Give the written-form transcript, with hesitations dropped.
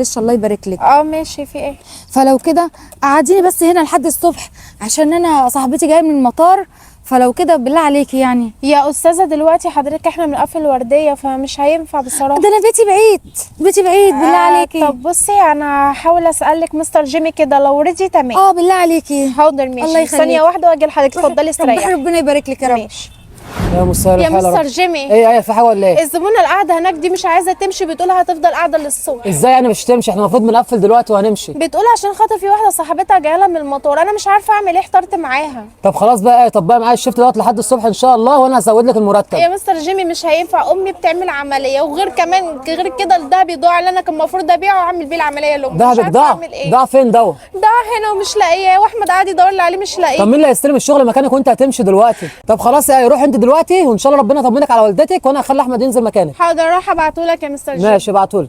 معلش الله يبارك لك. ماشي، في ايه؟ فلو كده قعديني بس هنا لحد الصبح عشان انا صاحبتي جايه من المطار، فلو كده بالله عليكي يعني. يا استاذه دلوقتي حضرتك احنا بنقفل ورديه فمش هينفع بصراحه. ده انا بيتي بعيد، بيتي بعيد بالله عليكي. طب بصي انا هحاول اسالك مستر جيمي كده لو رضي تمام. بالله عليكي. حاضر ماشي. الله يخليك. ثانيه واحده واجي لحضرتك، اتفضلي استريحي. ربنا يبارك لك يا رب. ماشي. يا مسهل يا الحال يا مستر رب. جيمي، ايه في حاجه ولا ايه؟ الزبونه اللي قاعده هناك دي مش عايزه تمشي، بتقول هتفضل قاعده للصبح. ازاي يعني مش تمشي؟ احنا المفروض بنقفل دلوقتي وهنمشي. بتقول عشان خاطر في واحده صاحبتها جايه لها من المطار، انا مش عارفه اعمل ايه، احترت معاها. طب خلاص بقى، طب بقى معايا الشيفت دوت لحد الصبح ان شاء الله، وانا هزود لك المرتب. يا مستر جيمي مش هينفع، امي بتعمل عمليه، وغير كمان غير كده الدهب ضاع اللي انا كان المفروض ابيعه واعمل بيه العمليه لامي. مش دهبك عارفه ضاع؟ اعمل ايه. ضاع فين دوت؟ ضاع هنا ومش لاقيه، واحمد قاعد يدور لي عليه مش لاقيه. طب مين اللي هيستلم الشغل مكانك وانت هتمشي دلوقتي؟ طب خلاص روح انت دلوقتي، وان شاء الله ربنا يطمنك على والدتك، وانا هخلي احمد ينزل مكانك. حاضر، راح ابعتهولك يا مستر جيمي. ماشي ابعتهولي.